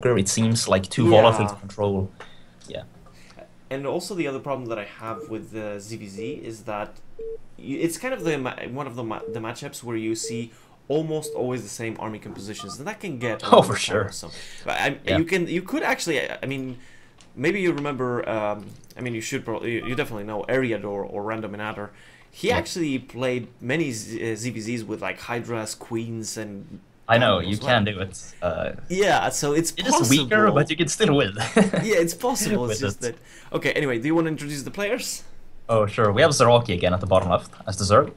lurker. It seems like too volatile to Yeah. control. Yeah. And also the other problem that I have with the ZVZ is that it's kind of one of the matchups where you see almost always the same army compositions, and that can get a Oh, little for bit sure. tiresome. Yeah. You could actually, I mean, maybe you remember. I mean, you should probably you definitely know Eriador or Randominator. He Yep. actually played many ZVZs with like Hydras, Queens, and I God know you knows what. can do it. Yeah, so it's It is weaker, but possible. you can still win Yeah, it's possible. It's with just it. that. Okay. Anyway, do you want to introduce the players? Oh, sure. We have ZaRaki again at the bottom left as the Zerg,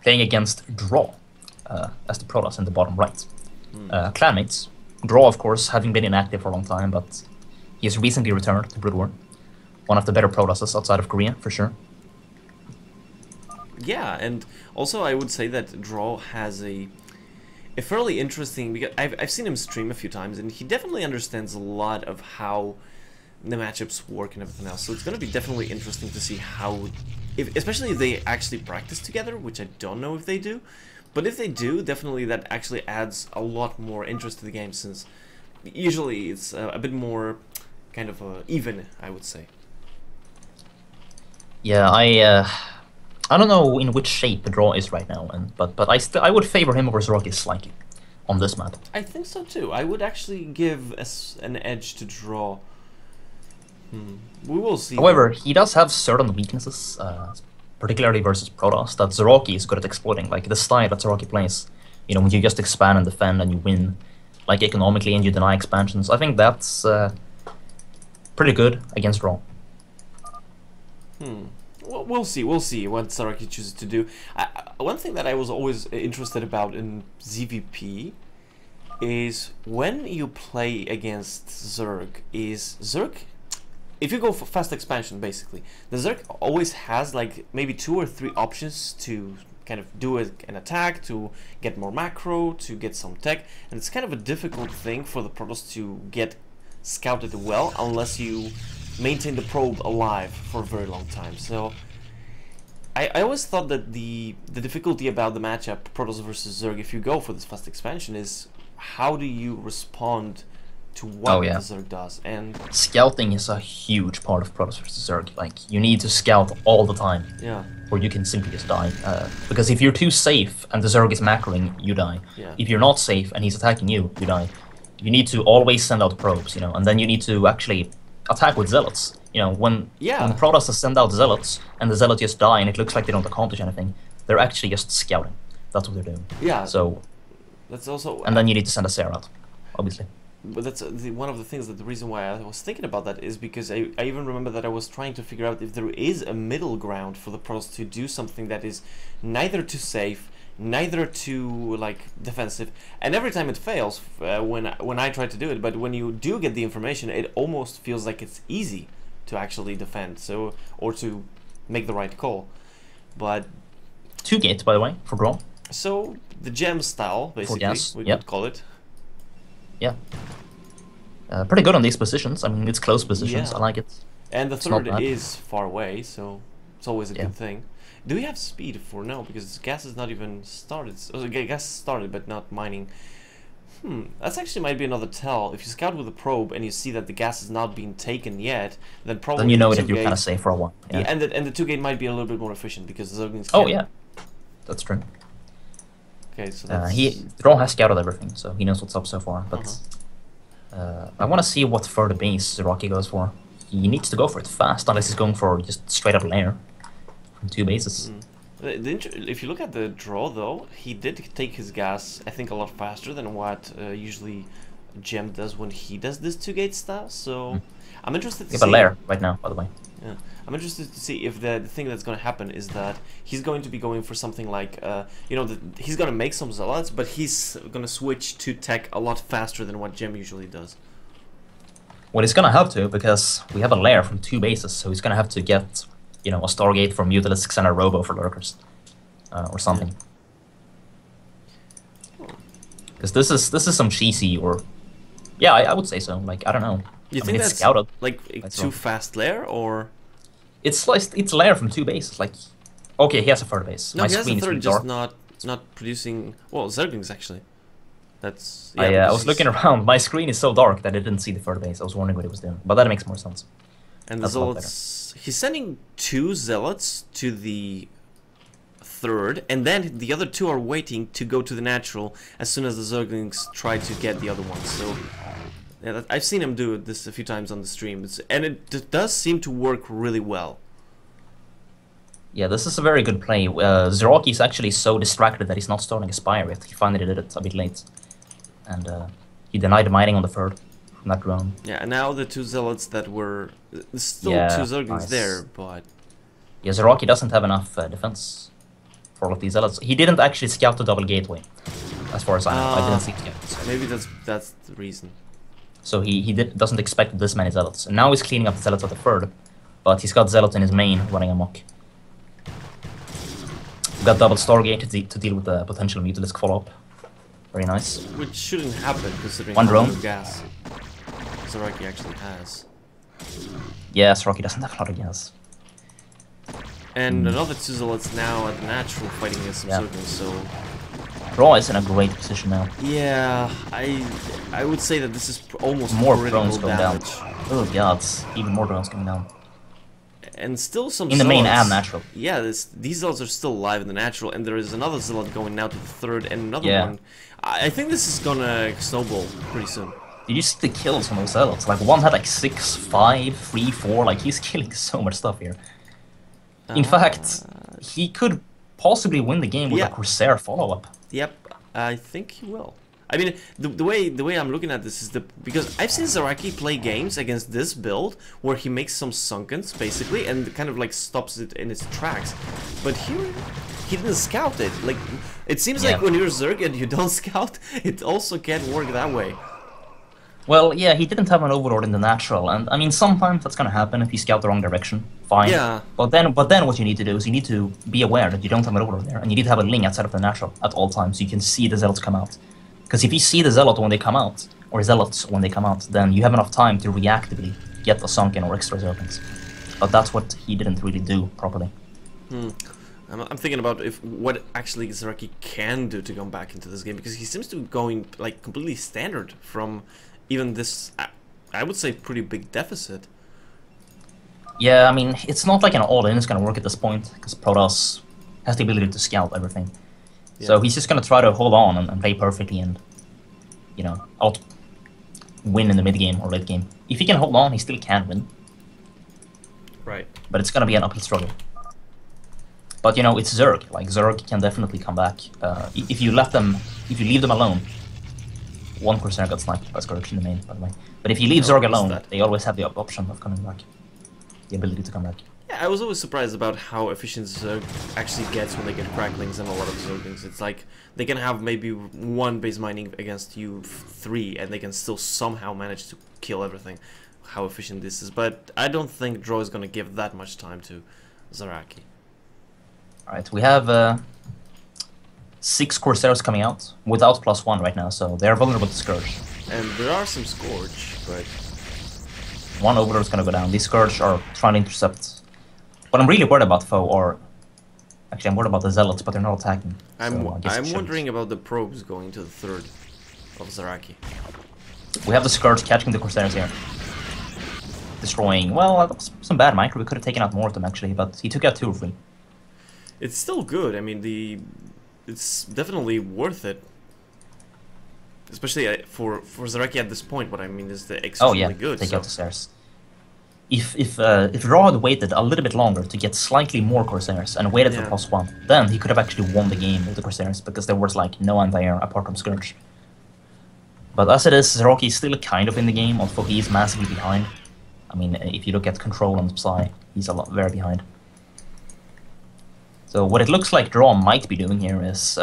playing against Draw as the Protoss in the bottom right. Clanmates. Draw, of course, having been inactive for a long time, but he has recently returned to Brood War. One of the better Protosses outside of Korea, for sure. Yeah, and also I would say that Draw has a fairly interesting, because I've seen him stream a few times, and he definitely understands a lot of how the matchups work and everything else. So it's going to be definitely interesting to see how, especially if they actually practice together, which I don't know if they do. But if they do, definitely that actually adds a lot more interest to the game, since usually it's a bit more kind of even, I would say. Yeah, I don't know in which shape the Draw is right now, but I would favor him over ZaRaki slightly on this map. I think so too. I would actually give an edge to Draw. We will see. However, he does have certain weaknesses, particularly versus Protoss, that ZaRaki is good at exploiting. Like the style that ZaRaki plays, you know, when you just expand and defend and you win, like economically, and you deny expansions. I think that's pretty good against Draw. Well, we'll see. We'll see what ZaRaki chooses to do. One thing that I was always interested about in ZVP is when you play against Zerg. Is Zerg, if you go for fast expansion, basically, the Zerg always has like maybe 2 or 3 options to kind of do an attack, to get more macro, to get some tech, and it's kind of a difficult thing for the Protoss to get scouted well unless you maintain the probe alive for a very long time. So I always thought that the difficulty about the matchup Protoss versus Zerg, if you go for this fast expansion, is how do you respond to what the Zerg does. And scouting is a huge part of Protoss versus Zerg. Like, you need to scout all the time. Yeah. Or you can simply just die. Because if you're too safe and the Zerg is macroing, you die. Yeah. If you're not safe and he's attacking you, you die. You need to always send out probes, you know, and then you need to actually attack with zealots. You know, when Protoss send out zealots and the zealots just die and it looks like they don't accomplish anything, they're actually just scouting. That's what they're doing. Yeah. So that's also. And then you need to send a Sarah out, obviously. But that's one of the things, that the reason why I was thinking about that is because I even remember that I was trying to figure out if there is a middle ground for the Protoss to do something that is neither too safe, neither too like defensive, and every time it fails when I try to do it. But when you do get the information, it almost feels like it's easy to actually defend, so, or to make the right call. But 2 gates, by the way, for Draw. So the gem style, basically, we could call it. Yeah. Pretty good on these positions. I mean, it's close positions. Yeah. I like it. And the third is far away, so it's always a good thing. Do we have speed for no? Because gas is not even started. Oh, gas started, but not mining. That's actually might be another tell. If you scout with a probe and you see that the gas is not being taken yet, then probably you know that you're kind of safe for a while. Yeah, and the 2 gate might be a little bit more efficient because the Zerglings. Oh yeah, that's true. Okay, so that's... Draw has scouted everything, so he knows what's up so far. But I want to see what further base ZaRaki goes for. He needs to go for it fast, unless he's going for just straight up lair from 2 bases. If you look at the Draw, though, he did take his gas, I think, a lot faster than what usually Gem does when he does this 2 gate style. So I'm interested to see. We have a lair right now, by the way. Yeah, I'm interested to see if the thing that's going to happen is that he's going to be going for something like, you know, he's going to make some zealots, but he's going to switch to tech a lot faster than what Gem usually does. Well, he's going to have to, because we have a lair from 2 bases, so he's going to have to get, you know, a Stargate for Mutalisks and a Robo for Lurkers, or something. Because this is some cheesy, or yeah, I would say so. Like, I don't know. You think that's scouted, like too fast lair, or it's lair from 2 bases? Like, okay, he has a third base. No, My he has screen a third, is just not producing. Well, Zerglings actually. That's I was looking around. My screen is so dark that I didn't see the third base. I was wondering what he was doing, but that makes more sense. And the Zealots, he's sending 2 Zealots to the third, and then the other 2 are waiting to go to the natural as soon as the Zerglings try to get the other one. So yeah, I've seen him do this a few times on the stream, and it does seem to work really well. Yeah, this is a very good play. ZaRaki is actually so distracted that he's not starting a Spire yet. He finally did it a bit late. And he denied mining on the third from that round. Yeah, and now the 2 Zealots that were... still 2 Zerglings there, but... Yeah, ZaRaki doesn't have enough defense for all of these Zealots. He didn't actually scout the double gateway, as far as I know. I didn't see it. So. Maybe that's the reason. So he doesn't expect this many Zealots. And now he's cleaning up the Zealots at the third, but he's got Zealot in his main running amok. We've got double Stargate to deal with the potential Mutalisk follow-up. Very nice. Which shouldn't happen, considering one how drone. much gas ZaRaki actually has. Yeah, ZaRaki doesn't have a lot of gas. And another 2 Zealots now at the natural fighting against some Zerglings, so... Draw is in a great position now. Yeah, I would say that this is almost more critical drones going damage. down. Oh god, even more drones coming down. And still some in the main Zealots. and natural. Yeah, these Zealots are still alive in the natural, and there is another Zealot going now to the third, and another one. I think this is gonna snowball pretty soon. Did you see the kills on those Zealots? Like, one had like 6, 5, 3, 4, like, he's killing so much stuff here. In fact, he could possibly win the game with a Corsair follow-up. Yep, I think he will. I mean, the way I'm looking at this is because I've seen ZaRaki play games against this build where he makes some sunkens basically and kind of like stops it in its tracks, but here he didn't scout it. Like, it seems like when you're Zerg and you don't scout, it also can't work that way. Well, yeah, he didn't have an Overlord in the natural, and I mean sometimes that's gonna happen if you scout the wrong direction. Fine. Yeah. But then what you need to do is you need to be aware that you don't have an Overlord there, and you need to have a Ling outside of the natural at all times so you can see the Zealots come out. Because if you see the Zealot when they come out, or Zealots when they come out, then you have enough time to reactively get a Sunken or extra Zerglings. But that's what he didn't really do properly. I'm thinking about what actually ZaRaki can do to come back into this game, because he seems to be going like completely standard from even this, I would say, pretty big deficit. Yeah, I mean, it's not like an all-in is going to work at this point, because Protoss has the ability to scout everything. Yeah. So he's just going to try to hold on and play perfectly and, you know, win in the mid-game or late-game. If he can hold on, he still can win. Right. But it's going to be an uphill struggle. But, you know, it's Zerg. Like, Zerg can definitely come back. If you leave them alone. One Corsair got sniped by Scourge in the main, by the way. But if you leave Zerg alone, they always have the option of coming back. The ability to come back. Yeah, I was always surprised about how efficient Zerg actually gets when they get cracklings and a lot of Zerglings. It's like, they can have maybe one base mining against you 3, and they can still somehow manage to kill everything. How efficient this is. But I don't think Draw is going to give that much time to ZaRaki. Alright, we have 6 Corsairs coming out without +1 right now, so they're vulnerable to Scourge. And there are some Scourge, but... one Overlord is gonna go down. These Scourge are trying to intercept. What I'm really worried about, though, or... actually, I'm worried about the Zealots, but they're not attacking. I'm wondering about the probes going to the third of ZaRaki. We have the Scourge catching the Corsairs here. Destroying... well, that was some bad micro. We could have taken out more of them, actually, but he took out 2 or 3. It's still good. I mean, it's definitely worth it. Especially for ZaRaki at this point. What I mean is the extremely good. Take out the Corsairs. If Draw had waited a little bit longer to get slightly more Corsairs and waited for +1, then he could have actually won the game with the Corsairs, because there was like no anti-air apart from Scourge. But as it is, ZaRaki is still kind of in the game, although he is massively behind. I mean, if you look at Control and Psy, he's very behind. So what it looks like Draw might be doing here is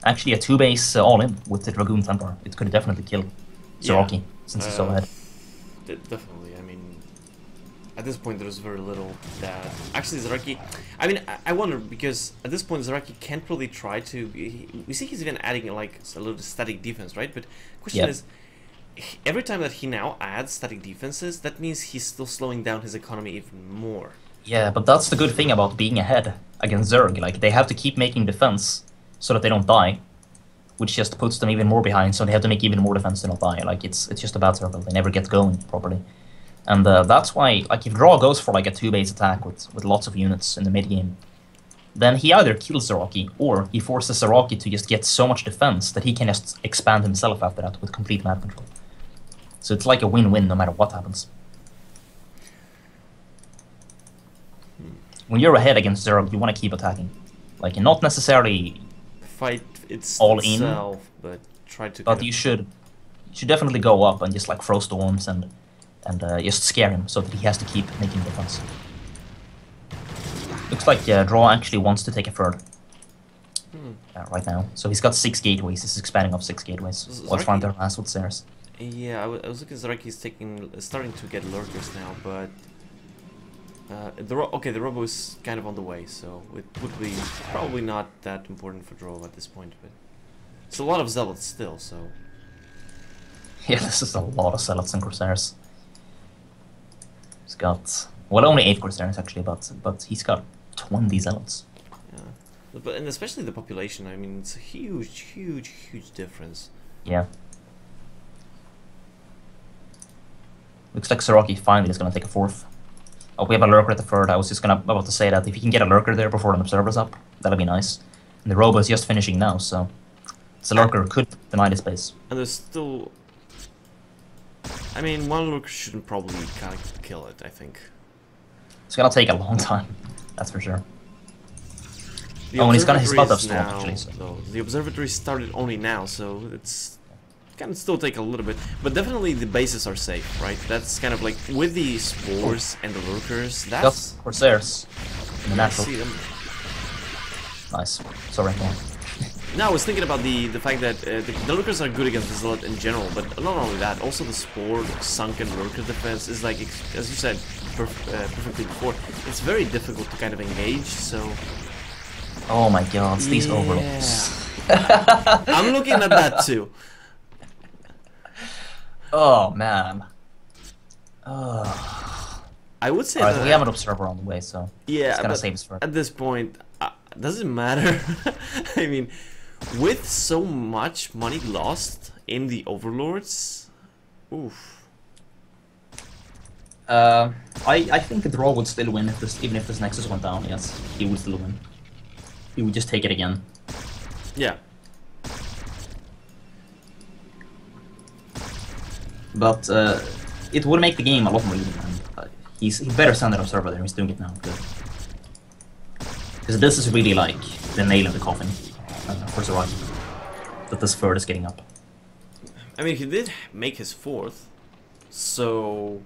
actually a 2-base all-in with the Dragoon Templar. It could definitely kill ZaRaki, since he's so ahead. Definitely, I mean, at this point there's very little that... actually ZaRaki, I mean, I wonder, because at this point ZaRaki can't really try to... we see he's even adding like a little static defense, right? But the question is, every time that he now adds static defenses, that means he's still slowing down his economy even more. Yeah, but that's the good thing about being ahead against Zerg. Like, they have to keep making defense so that they don't die. which just puts them even more behind, so they have to make even more defense to not die. Like, it's just a bad circle. They never get going properly. And that's why, like, if Draw goes for like a 2-base attack with lots of units in the mid game, then he either kills ZaRaki, or he forces ZaRaki to just get so much defense that he can just expand himself after that with complete map control. So it's like a win-win no matter what happens. When you're ahead against Zerg, you want to keep attacking. Like, not necessarily fight it's all itself, but try to. But you should definitely go up and just like throw storms and just scare him so that he has to keep making defense. Looks like Draw actually wants to take a third right now. So he's got 6 gateways. He's expanding up 6 gateways. While trying to harass with Ceres. Yeah, I was looking at ZaRaki's starting to get lurkers now, but the Robo is kind of on the way, so it would be probably not that important for Draw at this point. But it's a lot of zealots still, so. Yeah, this is a lot of zealots and Corsairs. He's got, well, only 8 Corsairs actually, but he's got 20 zealots. Yeah, but and especially the population. I mean, it's a huge difference. Yeah. Looks like ZaRaki finally is gonna take a 4th. Oh, we have a lurker at the 3rd. I was just about to say that if you can get a lurker there before an observer's up, that'll be nice. And the Robo is just finishing now, so the lurker could deny this base. And there's still, I mean, one lurker shouldn't probably kind of kill it, I think. It's gonna take a long time, that's for sure. And he's gonna spot up storm actually. So. The observatory started only now, so it's can still take a little bit, but definitely the bases are safe, right? That's kind of like with the spores and the lurkers. That's Corsairs in the natural. See them. Nice. Sorry, go on. No, I was thinking about the fact that the lurkers are good against the zealot in general, but not only that, also the spore sunken lurker defense is like, as you said perfectly before, it's very difficult to kind of engage. So. Oh my God, it's these overlords. I'm looking at that too. Oh man. I would say that we have an observer on the way, so yeah, it's gonna save us for it. At this point, doesn't matter. I mean, with so much money lost in the overlords, oof. I think the Draw would still win if even if this Nexus went down. Yes, he would still win. He would just take it again. Yeah. But it would make the game a lot more even. He better send an observer there. He's doing it now. Good. Because this is really like the nail in the coffin for ZaRaki. That this 3rd is getting up. I mean, he did make his 4th, so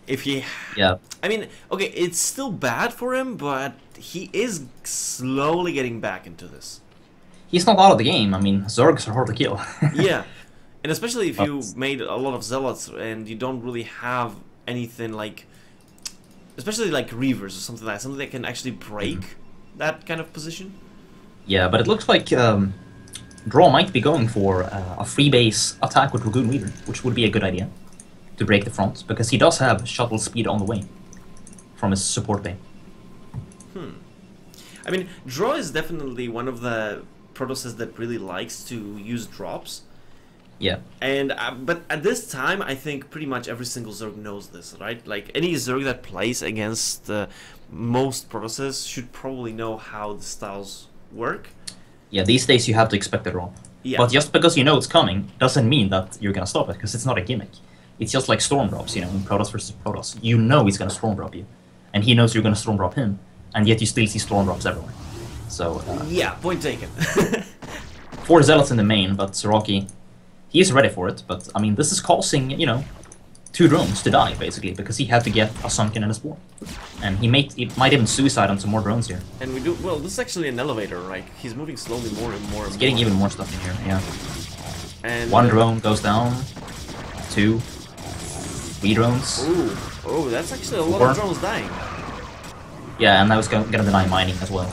if he... Yeah. I mean, okay, it's still bad for him, but he is slowly getting back into this. He's not out of the game. I mean, Zergs are hard to kill. Yeah. And especially if you made a lot of zealots and you don't really have anything like, especially like Reavers or something like that, something that can actually break that kind of position. Yeah, but it looks like Draw might be going for a 3-base attack with Dragoon Weaver, which would be a good idea to break the front, because he does have shuttle speed on the way from his support bay. I mean, Draw is definitely one of the Protosses that really likes to use drops. Yeah. And but at this time, I think pretty much every single Zerg knows this, right? Like any Zerg that plays against most Protosses should probably know how the styles work. Yeah, these days you have to expect a drop. Yeah. But just because you know it's coming doesn't mean that you're gonna stop it, because it's not a gimmick. It's just like storm drops, you know, in Protoss versus Protoss. You know he's gonna storm drop you, and he knows you're gonna storm drop him, and yet you still see storm drops everywhere. So yeah, point taken. 4 zealots in the main, but ZaRaki, he is ready for it. But I mean, this is causing, you know, 2 drones to die basically, because he had to get a sunken and a spore, and he might even suicide on some more drones here. And we do well. This is actually an elevator, right? He's moving slowly more and more. He's getting even more stuff in here. Yeah. And 1 drone goes down. 2. 3 drones. Oh, that's actually a lot of drones dying. Yeah, and I was gonna deny mining as well.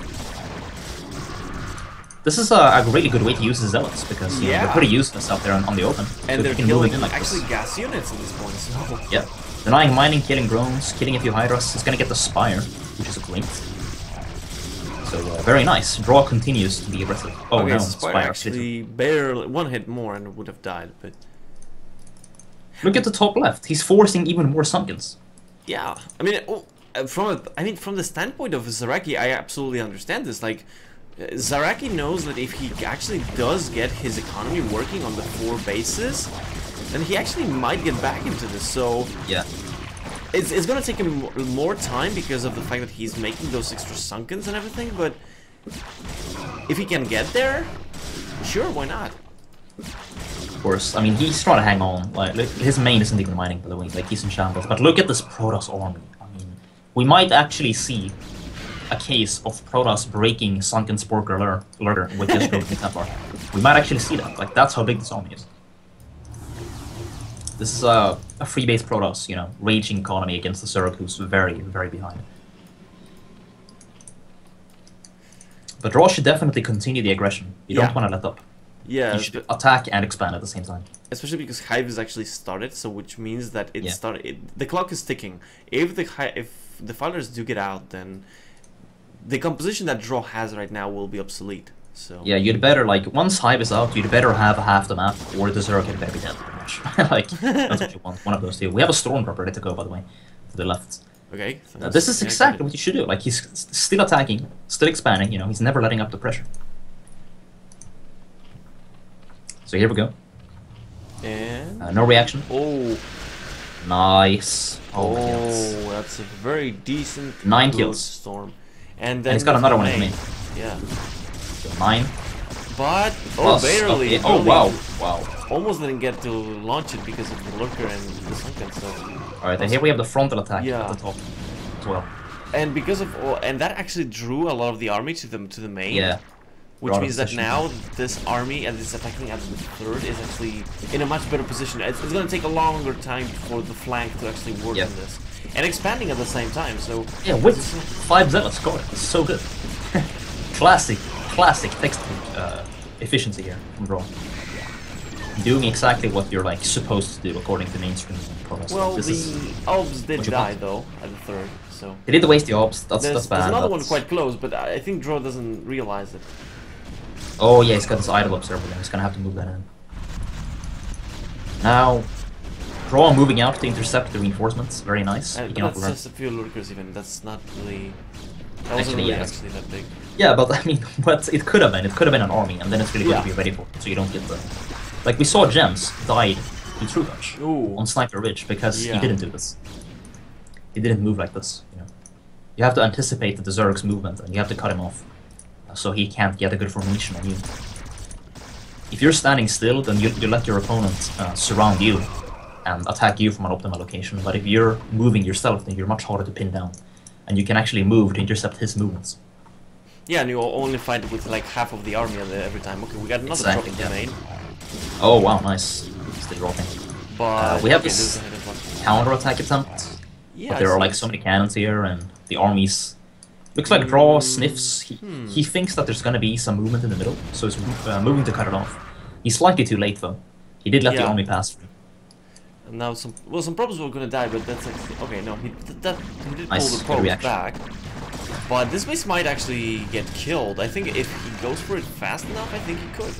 This is a really good way to use the zealots, because you know, they're pretty useless out there on the open. And so they're killing actually gas units at this point. So. Yeah, denying mining, killing drones, killing a few hydras. It's gonna get the spire, which is great. So very nice. Draw continues to be aggressive. Oh okay, no, so Spire actually barely one hit more and would have died, but look at the top left. He's forcing even more Sunkens. yeah, I mean, from the standpoint of ZaRaki, I absolutely understand this. Like, ZaRaki knows that if he actually does get his economy working on the 4 bases, then he actually might get back into this. So yeah, it's gonna take him more time because of the fact that he's making those extra Sunkens and everything. But if he can get there, sure, why not? of course. I mean, he's trying to hang on. Like, look, his main isn't even mining, by the way. Like, he's in shambles. But look at this Protoss army. I mean, we might actually see a case of Protoss breaking Sunken Sporker Lurker with this broken Templar. We might actually see that. Like, that's how big this army is. This is a free base Protoss, you know, raging economy against the Zerg, who's very, very behind. But Draw should definitely continue the aggression. You don't want to let up. Yeah, you should attack and expand at the same time. Especially because Hive is actually started, so which means that it started. The clock is ticking. If the fighters do get out, then the composition that Draw has right now will be obsolete. So yeah, you'd better, like, once Hive is out, you'd better have half the map, or the Zerg had better be dead, pretty much. Like, that's what you want. One of those two. We have a Stormdrop ready to go, by the way, to the left. Okay. This is exactly what you should do. Like, he's still attacking, still expanding, you know, he's never letting up the pressure. So here we go. And no reaction. oh, nice. Oh, that's a very decent 9 kills. Storm. And then he's got another one in me. Yeah. So 9. But plus, barely. Okay. Oh wow, wow. Almost didn't get to launch it because of the lurker and the sunken. So. All right, and here we have the frontal attack Yeah. at the top as well. And because of and that actually drew a lot of the army to the main. Yeah. Which means that now this army and this attacking at the 3rd is actually in a much better position. It's going to take a longer time for the flank to actually work on this. And expanding at the same time, so... Yeah, with 5 zealots score. It's so good. classic textbook efficiency here from Draw. Doing exactly what you're, like, supposed to do according to mainstream progress. Well, the Alps did die, though, at the 3rd, so... They did waste the Alps, that's bad. There's another one quite close, but I think Draw doesn't realize it. Oh yeah, he's got his idle observer there. He's gonna have to move that in. Now, Draw moving out to intercept the reinforcements. Very nice. That's just a few lurkers even. That's not really... That wasn't really actually that big. Yeah, but I mean, what it could have been. It could have been an army, and then it's really good to be ready for it, so you don't get the... Like, we saw Gems died to True Touch on Sniper Ridge because he didn't do this. He didn't move like this, you know. You have to anticipate the Zerg's movement, and you have to cut him off. So he can't get a good formation on you. If you're standing still, then you let your opponent surround you and attack you from an optimal location. But if you're moving yourself, then you're much harder to pin down. And you can actually move to intercept his movements. Yeah, and you only fight with like half of the army every time. Okay, we got another drop in the main. Oh wow, nice. Still dropping. But we have this counter-attack attempt. Yeah, but there are like so many cannons here, and the armies... Looks like Draw sniffs. He thinks that there's gonna be some movement in the middle, so he's moving to cut it off. He's slightly too late though. He did let the army pass through. And now some probes were gonna die, but that's like, okay. No, he did pull the probes back. But this base might actually get killed. I think if he goes for it fast enough, I think he could.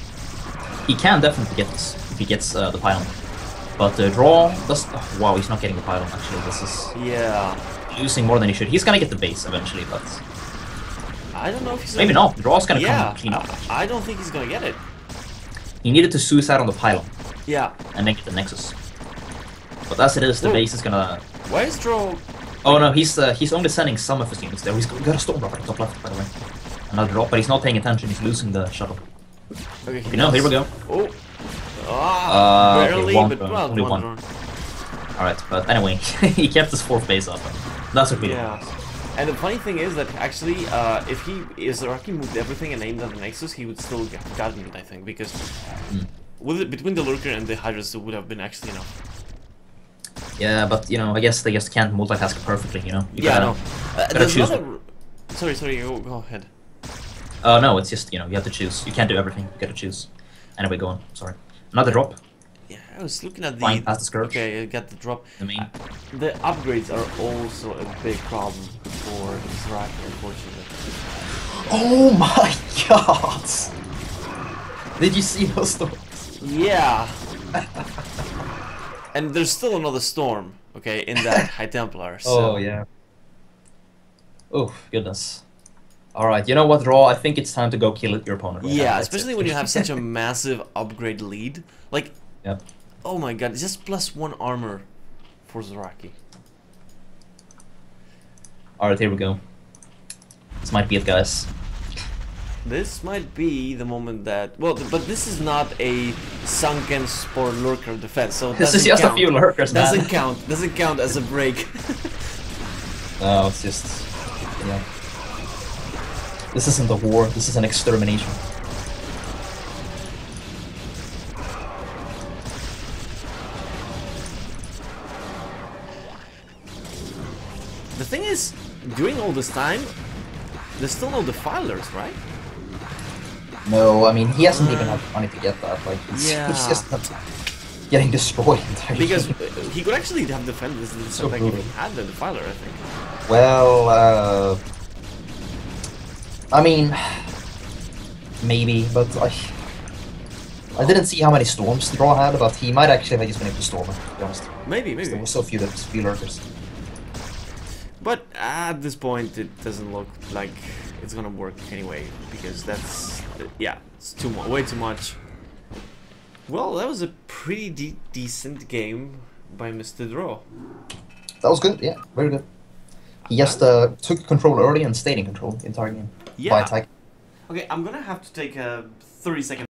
He can definitely get this if he gets the pylon. But Draw does. Oh, wow, he's not getting the pylon actually. This is losing more than he should. He's gonna get the base eventually, but I don't know if he's maybe not. Draw's gonna come clean up. I don't think he's gonna get it. He needed to suicide on the pylon. Yeah. And make it the Nexus. But as it is, the base is gonna. Why is Draw? Oh no, he's only sending some of his units there. He's got a Stormdrop at the top left, by the way. Another drop, but he's not paying attention. He's losing the shuttle. Okay. No, here we go. Oh. Barely, okay, but well, only one. Alright, but anyway, he kept his 4th base up. That's what we do. And the funny thing is that actually, if ZaRaki moved everything and aimed at the Nexus, he would still have gotten it, I think, because between the Lurker and the Hydras, it would have been actually enough. Yeah, but you know, I guess they just can't multitask perfectly, you know. There's choose. Sorry, go ahead. No, it's just, you know, you have to choose. You can't do everything. You gotta choose. Anyway, go on. Sorry. Another drop. Yeah, I was looking at the... Flying past the Scourge. Okay, I got the drop. The main. The upgrades are also a big problem for ZaRaki, unfortunately. Oh my god! Did you see those storms? Yeah. And there's still another storm, okay, in that High Templar. So. Oh yeah. Oh goodness. All right, you know what, Draw? I think it's time to go kill your opponent. Right Yeah, now. especially when you have such a massive upgrade lead. Like, Yep. oh my god, it's just +1 armor for ZaRaki. All right, here we go. This might be it, guys. This might be the moment that... Well, but this is not a sunken spore lurker defense, so it This is doesn't just count. a few lurkers, man. Doesn't count as a break. No, it's just... Yeah. This isn't a war, this is an extermination. The thing is, during all this time, there's still no defilers, right? No, I mean, he hasn't even had money to get that. Like, he's just not getting destroyed entirely. Because he could actually have defended this So like brutal. if he had the defiler, I think. Well, I mean, maybe, but I didn't see how many storms the Draw had, but he might actually have just been able to storm it, to be honest. Maybe. There were so few lurkers. But at this point, it doesn't look like it's gonna work anyway, because that's... yeah, it's way too much. Well, that was a pretty decent game by Mr. Draw. That was good, yeah, very good. He just took control early and stayed in control the entire game. Yeah. By attacking. Okay, I'm gonna have to take a 30-second